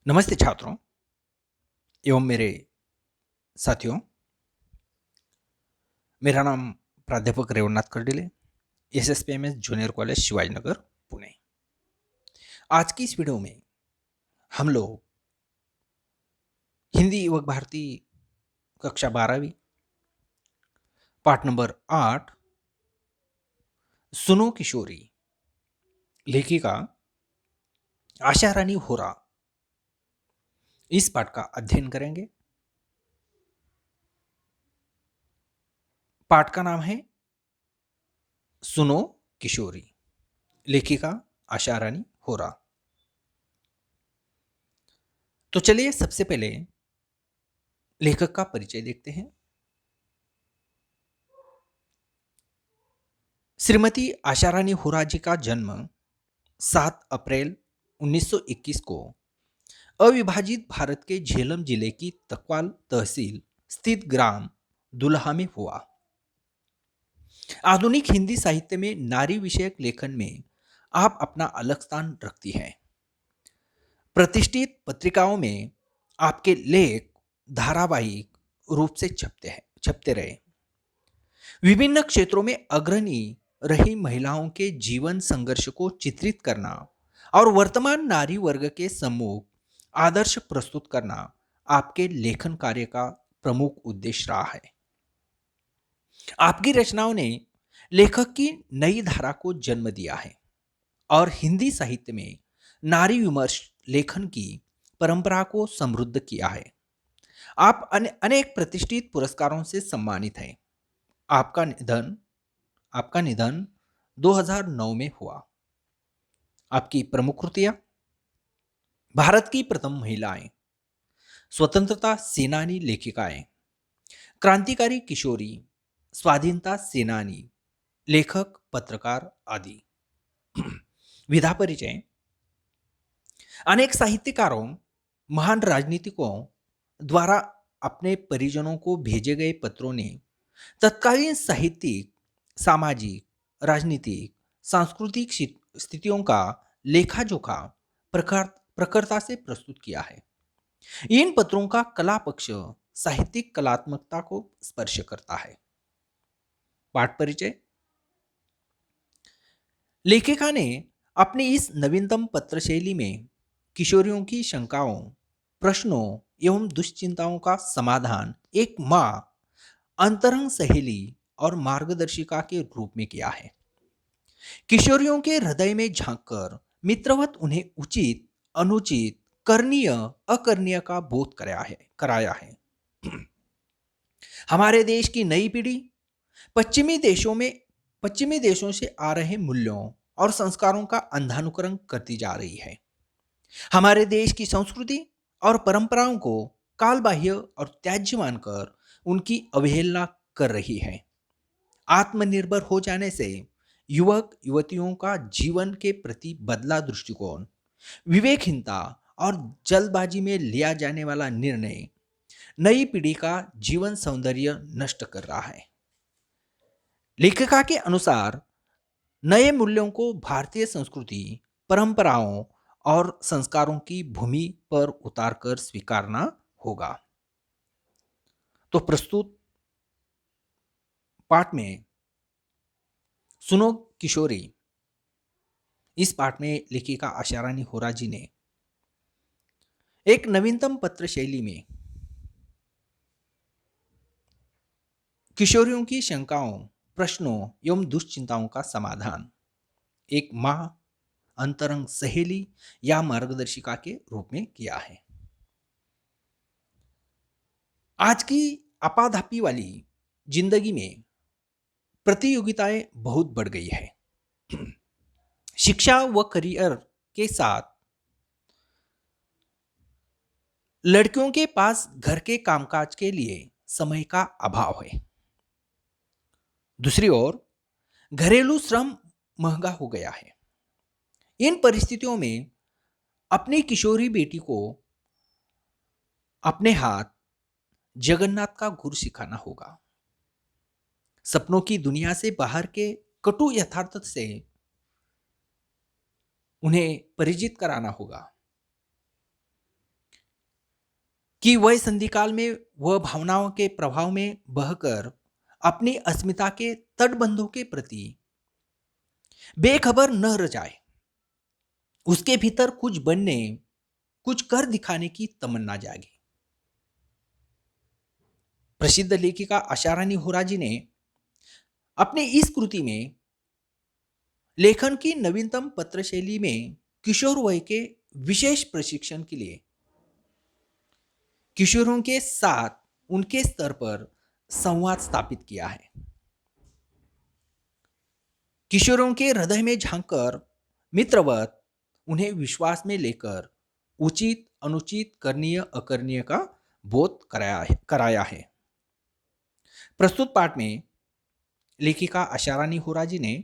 नमस्ते छात्रों एवं मेरे साथियों। मेरा नाम प्राध्यापक Revannath Kardile, SSPMS junior college Shivajinagar, Pune. आज की इस वीडियो में हम लोग हिंदी युवक भारती कक्षा 12वीं पाठ नंबर 8 सुनो किशोरी, लेखिका आशा रानी होरा, इस पाठ का अध्ययन करेंगे। पाठ का नाम है सुनो किशोरी, लेखिका आशा रानी होरा। तो चलिए सबसे पहले लेखक का परिचय देखते हैं। श्रीमती आशा रानी होरा जी का जन्म 7 अप्रैल 1921 को अविभाजित भारत के झेलम जिले की तकवाल तहसील स्थित ग्राम दुल्हा में हुआ। आधुनिक हिंदी साहित्य में नारी विषयक लेखन में आप अपना अलग स्थान रखती हैं। प्रतिष्ठित पत्रिकाओं में आपके लेख धारावाहिक रूप से छपते रहे। विभिन्न क्षेत्रों में अग्रणी रही महिलाओं के जीवन संघर्ष को चित्रित करना और वर्तमान नारी वर्ग के सम्मुख आदर्श प्रस्तुत करना आपके लेखन कार्य का प्रमुख उद्देश्य रहा है। आपकी रचनाओं ने लेखक की नई धारा को जन्म दिया है और हिंदी साहित्य में नारी विमर्श लेखन की परंपरा को समृद्ध किया है। आप अनेक प्रतिष्ठित पुरस्कारों से सम्मानित हैं। आपका निधन 2009 में हुआ। आपकी प्रमुख कृतियां भारत की प्रथम महिलाएं, स्वतंत्रता सेनानी लेखिकाएं, क्रांतिकारी किशोरी, स्वाधीनता सेनानी, लेखक, पत्रकार आदि। विधा परिचय। अनेक साहित्यकारों, महान राजनीतिकों द्वारा अपने परिजनों को भेजे गए पत्रों ने तत्कालीन साहित्यिक, सामाजिक, राजनीतिक, सांस्कृतिक स्थितियों का लेखा जोखा प्रखरता से प्रस्तुत किया है। इन पत्रों का कला पक्ष साहित्यिक कलात्मकता को स्पर्श करता है। पाठ परिचय। लेखिका ने अपनी इस नवीनतम पत्र शैली में किशोरियों की शंकाओं, प्रश्नों एवं दुश्चिंताओं का समाधान एक मां, अंतरंग सहेली और मार्गदर्शिका के रूप में किया है। किशोरियों के हृदय में झांककर मित्रवत उन्हें उचित, अनुचित, करणीय, अकरणीय का बोध कराया है। हमारे देश की नई पीढ़ी पश्चिमी देशों से आ रहे मूल्यों और संस्कारों का अंधानुकरण करती जा रही है। हमारे देश की संस्कृति और परंपराओं को कालबाह्य और त्याज्य मानकर उनकी अवहेलना कर रही है। आत्मनिर्भर हो जाने से युवक युवतियों का जीवन के प्रति बदला दृष्टिकोण, विवेकहीनता और जल्दबाजी में लिया जाने वाला निर्णय नई पीढ़ी का जीवन सौंदर्य नष्ट कर रहा है। लेखिका के अनुसार नए मूल्यों को भारतीय संस्कृति, परंपराओं और संस्कारों की भूमि पर उतारकर स्वीकारना होगा। तो प्रस्तुत पाठ में सुनो किशोरी, इस पाठ में लेखिका आशा रानी होरा जी ने एक नवीनतम पत्र शैली में किशोरियों की शंकाओं, प्रश्नों एवं दुश्चिंताओं का समाधान एक मां, अंतरंग सहेली या मार्गदर्शिका के रूप में किया है। आज की आपाधापी वाली जिंदगी में प्रतियोगिताएं बहुत बढ़ गई है। शिक्षा व करियर के साथ लड़कियों के पास घर के कामकाज के लिए समय का अभाव है। दूसरी ओर घरेलू श्रम महंगा हो गया है। इन परिस्थितियों में अपनी किशोरी बेटी को अपने हाथ जगन्नाथ का गुर सिखाना होगा। सपनों की दुनिया से बाहर के कटु यथार्थ से उन्हें परिचित कराना होगा। कि वह संधिकाल में वह भावनाओं के प्रभाव में बहकर अपनी अस्मिता के तटबंधों के प्रति बेखबर न रह जाए। उसके भीतर कुछ बनने, कुछ कर दिखाने की तमन्ना जागी। प्रसिद्ध लेखिका आशारानी होराजी ने अपनी इस कृति में लेखन की नवीनतम पत्र शैली में किशोर वय के विशेष प्रशिक्षण के लिए किशोरों के साथ उनके स्तर पर संवाद स्थापित किया है। किशोरों के हृदय में झांककर मित्रवत उन्हें विश्वास में लेकर उचित अनुचित करणीय अकरणीय का बोध कराया है। प्रस्तुत पाठ में लेखिका आशारानी होराजी ने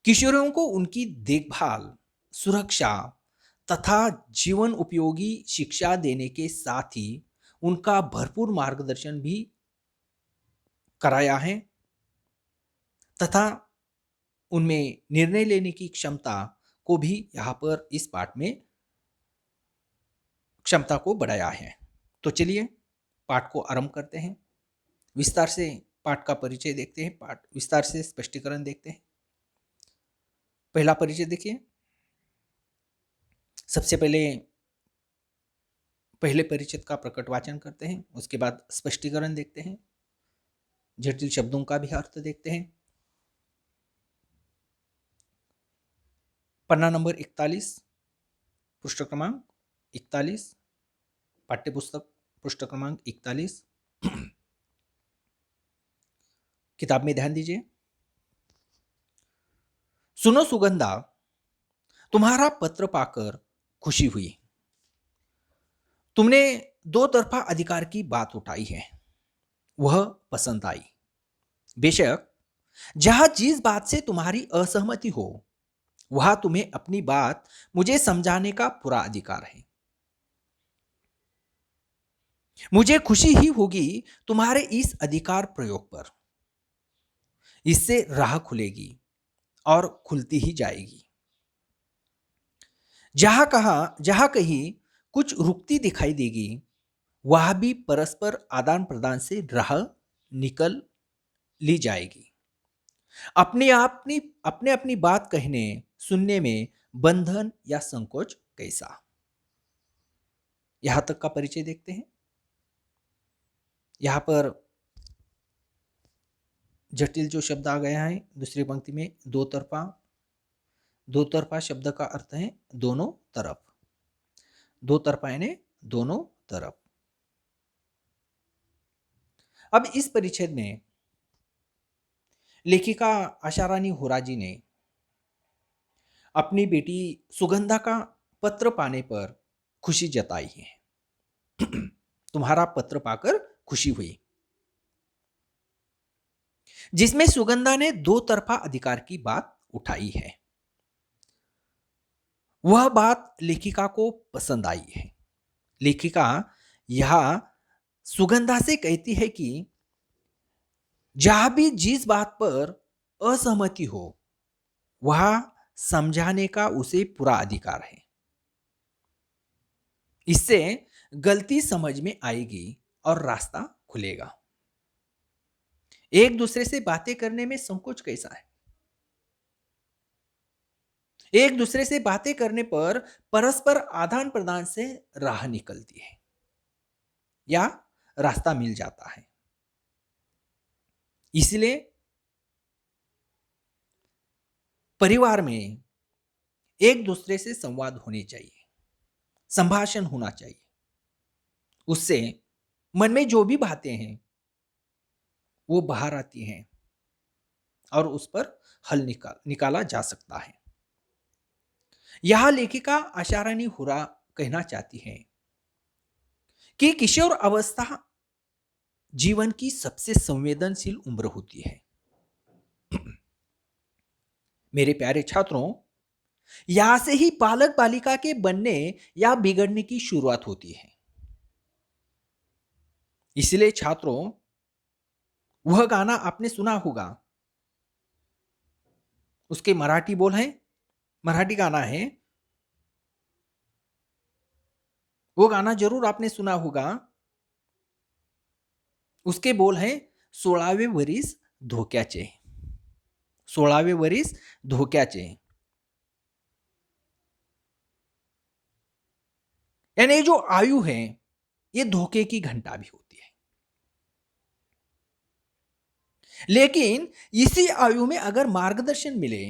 किशोरों को उनकी देखभाल, सुरक्षा तथा जीवन उपयोगी शिक्षा देने के साथ ही उनका भरपूर मार्गदर्शन भी कराया है तथा उनमें निर्णय लेने की क्षमता को भी यहाँ पर इस पाठ में क्षमता को बढ़ाया है। तो चलिए पाठ को आरंभ करते हैं। विस्तार से पाठ का परिचय देखते हैं, पाठ विस्तार से स्पष्टीकरण देखते हैं। पहला परिचय देखिए। सबसे पहले परिचित का प्रकट वाचन करते हैं, उसके बाद स्पष्टीकरण देखते हैं, जटिल शब्दों का भी अर्थ देखते हैं। पन्ना नंबर 41, पृष्ठ क्रमांक 41, पाठ्यपुस्तक पृष्ठ क्रमांक 41। किताब में ध्यान दीजिए। सुनो सुगंधा, तुम्हारा पत्र पाकर खुशी हुई। तुमने दो तरफा अधिकार की बात उठाई है, वह पसंद आई। बेशक जहां जिस बात से तुम्हारी असहमति हो वहां तुम्हें अपनी बात मुझे समझाने का पूरा अधिकार है। मुझे खुशी ही होगी तुम्हारे इस अधिकार प्रयोग पर। इससे राह खुलेगी और खुलती ही जाएगी। जहां कहीं कुछ रुकती दिखाई देगी वहां भी परस्पर आदान प्रदान से राह निकल ली जाएगी। अपने अपनी बात कहने सुनने में बंधन या संकोच कैसा। यहां तक का परिचय देखते हैं। यहां पर जटिल जो शब्द आ गया है दूसरी पंक्ति में, दो तरफा शब्द का अर्थ है दोनों तरफ। दो तरफा यानी दोनों तरफ। अब इस परिच्छेद में लेखिका आशारानी होराजी ने अपनी बेटी सुगंधा का पत्र पाने पर खुशी जताई है। तुम्हारा पत्र पाकर खुशी हुई, जिसमें सुगंधा ने दो तरफा अधिकार की बात उठाई है। वह बात लेखिका को पसंद आई है। लेखिका यह सुगंधा से कहती है कि जहां भी जिस बात पर असहमति हो वह समझाने का उसे पूरा अधिकार है। इससे गलती समझ में आएगी और रास्ता खुलेगा। एक दूसरे से बातें करने में संकोच कैसा है। एक दूसरे से बातें करने पर परस्पर आदान प्रदान से राह निकलती है या रास्ता मिल जाता है। इसलिए परिवार में एक दूसरे से संवाद होने चाहिए, संभाषण होना चाहिए। उससे मन में जो भी बातें हैं वो बाहर आती हैं और उस पर हल निकाला जा सकता है। यह लेखिका आशारानी होरा कहना चाहती है कि किशोर अवस्था जीवन की सबसे संवेदनशील उम्र होती है। मेरे प्यारे छात्रों, यहां से ही बालक बालिका के बनने या बिगड़ने की शुरुआत होती है। इसलिए छात्रों, वह गाना आपने सुना होगा, उसके मराठी बोल हैं, मराठी गाना है, वो गाना जरूर आपने सुना होगा। उसके बोल हैं, 16वें वरीस धोक्याचे, 16वें वरीस धोक्याचे। यानी ये जो आयु है, ये धोखे की घंटा भी होती है। लेकिन इसी आयु में अगर मार्गदर्शन मिले,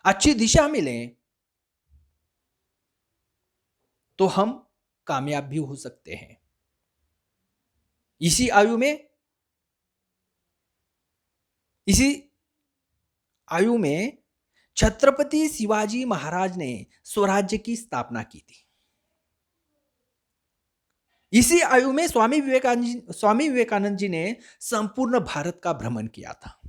अच्छी दिशा मिले, तो हम कामयाब भी हो सकते हैं। इसी आयु में इसी आयु में छत्रपति शिवाजी महाराज ने स्वराज्य की स्थापना की थी। इसी आयु में स्वामी विवेकानंद जी ने संपूर्ण भारत का भ्रमण किया था।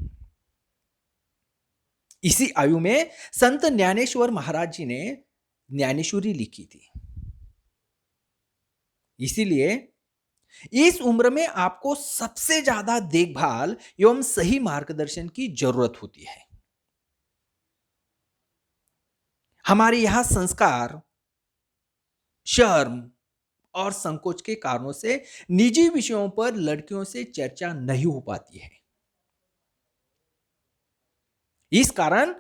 इसी आयु में संत ज्ञानेश्वर महाराज जी ने ज्ञानेश्वरी लिखी थी। इसीलिए इस उम्र में आपको सबसे ज्यादा देखभाल एवं सही मार्गदर्शन की जरूरत होती है। हमारे यहां संस्कार, शर्म और संकोच के कारणों से निजी विषयों पर लड़कियों से चर्चा नहीं हो पाती है। इस कारण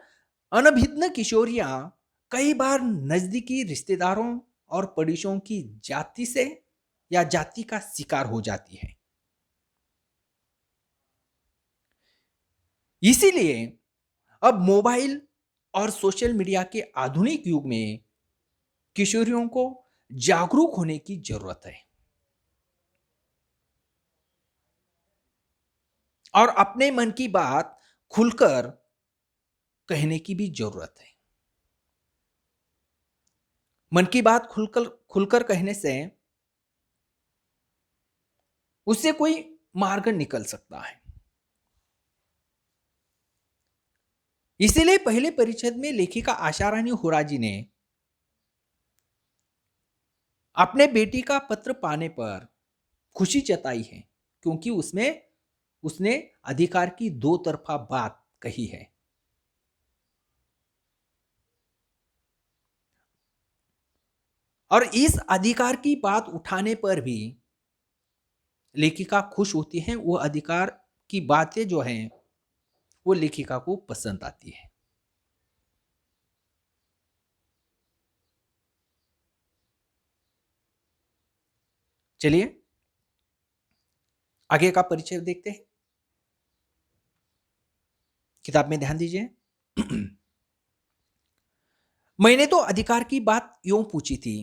अनभिज्ञ किशोरियां कई बार नजदीकी रिश्तेदारों और पड़ोसियों की जाति का शिकार हो जाती है। इसीलिए अब मोबाइल और सोशल मीडिया के आधुनिक युग में किशोरियों को जागरूक होने की जरूरत है और अपने मन की बात खुलकर कहने की भी जरूरत है। मन की बात खुलकर खुलकर कहने से उससे कोई मार्ग निकल सकता है। इसीलिए पहले परिच्छेद में लेखिका आशा रानी होरा जी ने अपने बेटी का पत्र पाने पर खुशी जताई है, क्योंकि उसमें उसने अधिकार की दो तरफा बात कही है। और इस अधिकार की बात उठाने पर भी लेखिका खुश होती है। वो अधिकार की बातें जो हैं वो लेखिका को पसंद आती है। चलिए आगे का परिचय देखते हैं। किताब में ध्यान दीजिए। मैंने तो अधिकार की बात यूं पूछी थी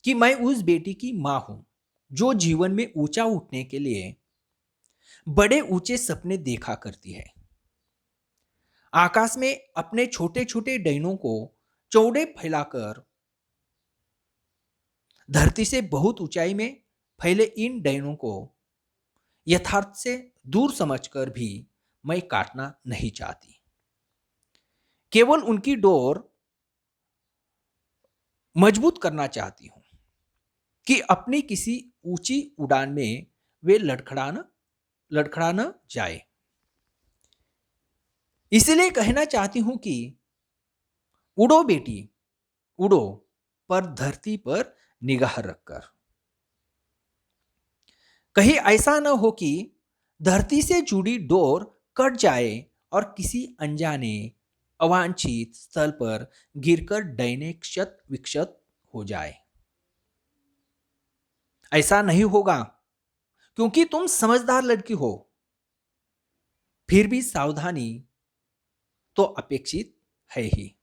कि मैं उस बेटी की मां हूं जो जीवन में ऊंचा उठने के लिए बड़े ऊंचे सपने देखा करती है। आकाश में अपने छोटे छोटे डैनों को चौड़े फैलाकर धरती से बहुत ऊंचाई में फैले इन डैनों को यथार्थ से दूर समझकर भी मैं काटना नहीं चाहती। केवल उनकी डोर मजबूत करना चाहती हूं कि अपनी किसी ऊंची उड़ान में वे लड़खड़ा न जाए। इसलिए कहना चाहती हूं कि उड़ो बेटी उड़ो, पर धरती पर निगाह रखकर। कहीं ऐसा न हो कि धरती से जुड़ी डोर कट जाए और किसी अनजाने अवांछित स्थल पर गिरकर डैने क्षत विक्षत हो जाए। ऐसा नहीं होगा, क्योंकि तुम समझदार लड़की हो। फिर भी सावधानी तो अपेक्षित है ही।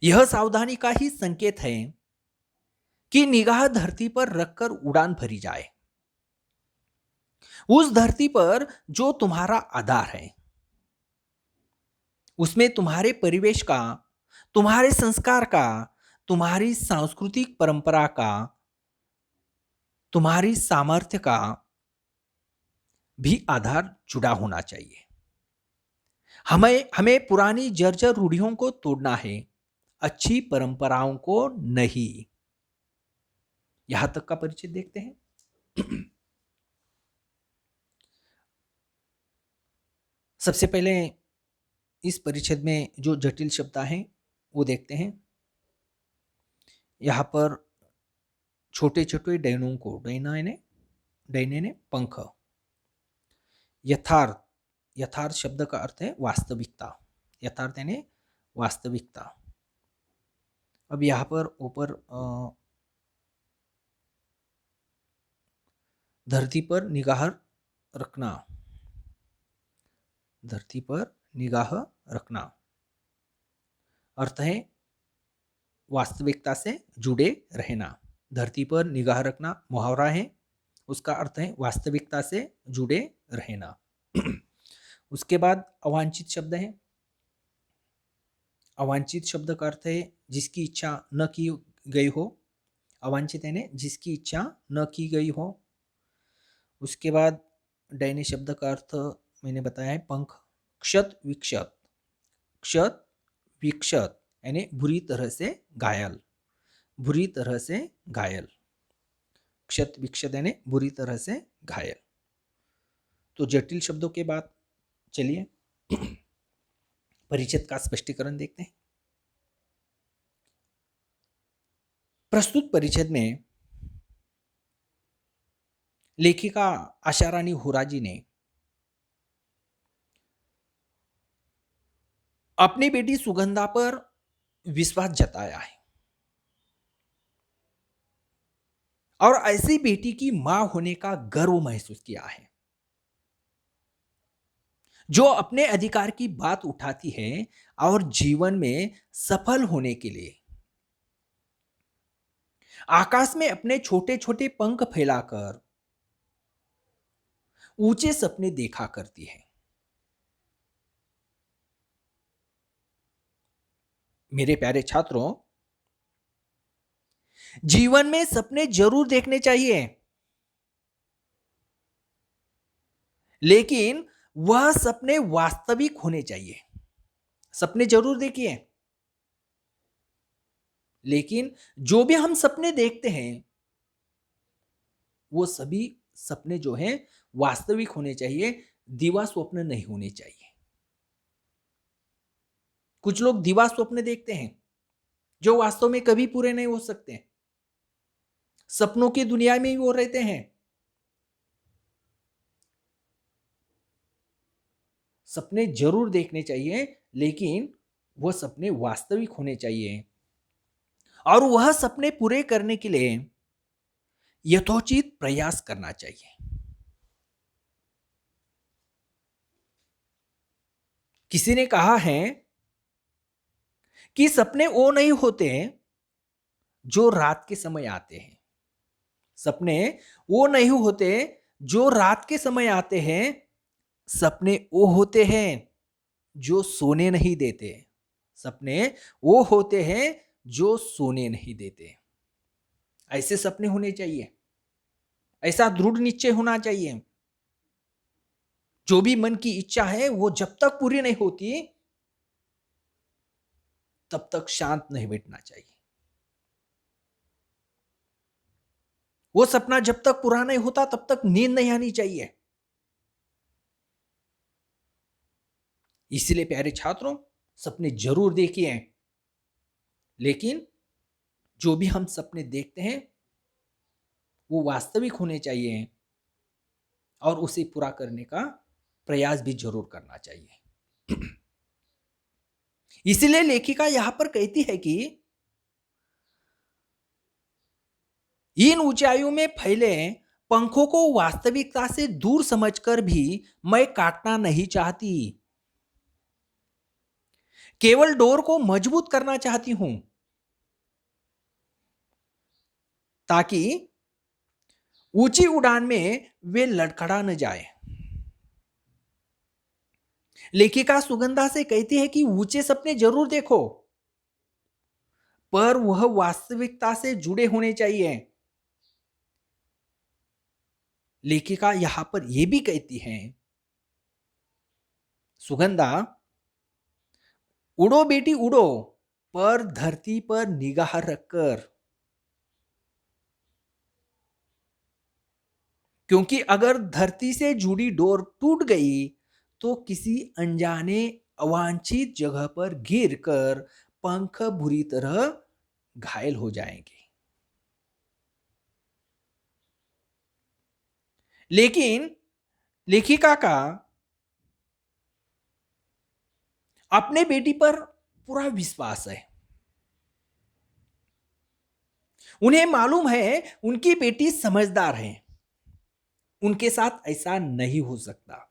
यह सावधानी का ही संकेत है कि निगाह धरती पर रखकर उड़ान भरी जाए, उस धरती पर जो तुम्हारा आधार है। उसमें तुम्हारे परिवेश का, तुम्हारे संस्कार का, तुम्हारी सांस्कृतिक परंपरा का, तुम्हारी सामर्थ्य का भी आधार जुड़ा होना चाहिए। हमें हमें पुरानी जर्जर रूढ़ियों को तोड़ना है, अच्छी परंपराओं को नहीं। यहां तक का परिचय देखते हैं। सबसे पहले इस परिच्छेद में जो जटिल शब्द हैं वो देखते हैं। यहां पर छोटे छोटे डैनों को, डैने ने पंख। यथार्थ, यथार्थ शब्द का अर्थ है वास्तविकता, यथार्थ यानी वास्तविकता। अब यहां पर ऊपर धरती पर निगाह रखना, धरती पर निगाह रखना अर्थ है वास्तविकता से जुड़े रहना। धरती पर निगाह रखना मुहावरा है, उसका अर्थ है वास्तविकता से जुड़े रहना। उसके बाद अवांछित शब्द है। अवांछित शब्द का अर्थ है जिसकी इच्छा न की गई हो। अवांछित यानी जिसकी इच्छा न की गई हो। उसके बाद डैने शब्द का अर्थ मैंने बताया है पंख। क्षत विक्षत, क्षत विक्षत यानी बुरी तरह से घायल, बुरी तरह से घायल। क्षत विक्षत यानी बुरी तरह से घायल। तो जटिल शब्दों के बाद चलिए परिच्छेद का स्पष्टीकरण देखते हैं। प्रस्तुत परिच्छेद में लेखिका आशा रानी हुराजी ने अपनी बेटी सुगंधा पर विश्वास जताया है और ऐसी बेटी की मां होने का गर्व महसूस किया है जो अपने अधिकार की बात उठाती है और जीवन में सफल होने के लिए आकाश में अपने छोटे छोटे पंख फैलाकर ऊंचे सपने देखा करती है। मेरे प्यारे छात्रों, जीवन में सपने जरूर देखने चाहिए, लेकिन वह सपने वास्तविक होने चाहिए। सपने जरूर देखिए, लेकिन जो भी हम सपने देखते हैं वो सभी सपने जो हैं वास्तविक होने चाहिए, दिवा स्वप्न नहीं होने चाहिए। कुछ लोग दिवा स्वप्न देखते हैं जो वास्तव में कभी पूरे नहीं हो सकते, सपनों की दुनिया में ही वो रहते हैं। सपने जरूर देखने चाहिए, लेकिन वह सपने वास्तविक होने चाहिए और वह सपने पूरे करने के लिए यथोचित प्रयास करना चाहिए। किसी ने कहा है कि सपने वो नहीं होते जो रात के समय आते हैं। सपने वो नहीं होते जो रात के समय आते हैं, सपने वो होते हैं जो सोने नहीं देते। सपने वो होते हैं जो सोने नहीं देते। ऐसे सपने होने चाहिए, ऐसा दृढ़ निश्चय होना चाहिए। जो भी मन की इच्छा है वो जब तक पूरी नहीं होती तब तक शांत नहीं बैठना चाहिए। वो सपना जब तक पूरा नहीं होता तब तक नींद नहीं आनी चाहिए। इसलिए प्यारे छात्रों, सपने जरूर देखिए, लेकिन जो भी हम सपने देखते हैं वो वास्तविक होने चाहिए और उसे पूरा करने का प्रयास भी जरूर करना चाहिए। इसलिए लेखिका यहां पर कहती है कि इन ऊंचाइयों में फैले पंखों को वास्तविकता से दूर समझकर भी मैं काटना नहीं चाहती, केवल डोर को मजबूत करना चाहती हूं ताकि ऊंची उड़ान में वे लड़खड़ा न जाए। लेखिका सुगंधा से कहती है कि ऊंचे सपने जरूर देखो, पर वह वास्तविकता से जुड़े होने चाहिए। लेखिका यहां पर यह भी कहती है, सुगंधा उड़ो बेटी उड़ो, पर धरती पर निगाह रखकर, क्योंकि अगर धरती से जुड़ी डोर टूट गई तो किसी अनजाने अवांछित जगह पर गिरकर पंख बुरी तरह घायल हो जाएंगे। लेकिन लेखिका का अपने बेटी पर पूरा विश्वास है। उन्हें मालूम है उनकी बेटी समझदार है, उनके साथ ऐसा नहीं हो सकता।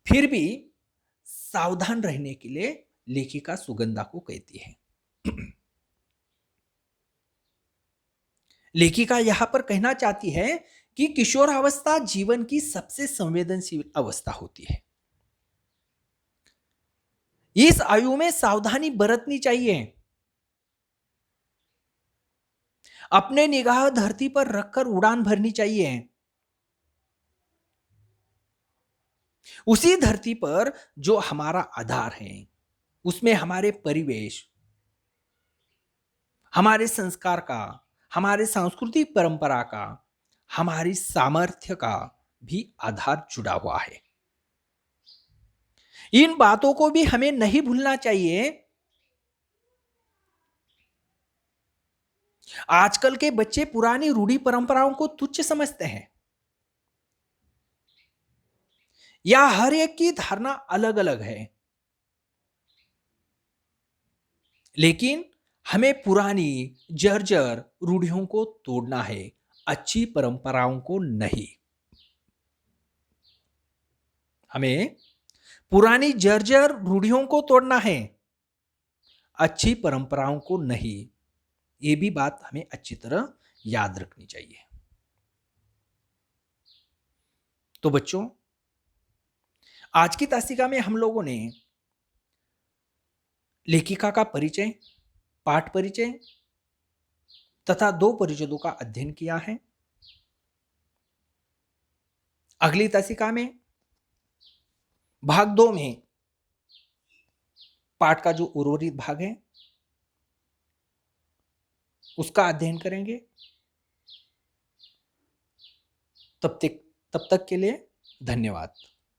फिर भी सावधान रहने के लिए लेखिका सुगंधा को कहती है। लेखिका यहां पर कहना चाहती है कि किशोरावस्था जीवन की सबसे संवेदनशील अवस्था होती है। इस आयु में सावधानी बरतनी चाहिए। अपने निगाह धरती पर रखकर उड़ान भरनी चाहिए। उसी धरती पर जो हमारा आधार है, उसमें हमारे परिवेश, हमारे संस्कार का, हमारे सांस्कृतिक परंपरा का, हमारी सामर्थ्य का भी आधार जुड़ा हुआ है। इन बातों को भी हमें नहीं भूलना चाहिए। आजकल के बच्चे पुरानी रूढ़ी परंपराओं को तुच्छ समझते हैं, या हर एक की धारणा अलग अलग है। लेकिन हमें पुरानी जर्जर रूढ़ियों को तोड़ना है, अच्छी परंपराओं को नहीं। हमें पुरानी जर्जर रूढ़ियों को तोड़ना है, अच्छी परंपराओं को नहीं। ये भी बात हमें अच्छी तरह याद रखनी चाहिए। तो बच्चों, आज की तासिका में हम लोगों ने लेखिका का परिचय, पाठ परिचय तथा दो परिच्छेदों का अध्ययन किया है। अगली तासिका में भाग 2 में पाठ का जो उर्वरित भाग है उसका अध्ययन करेंगे। तब तक के लिए धन्यवाद।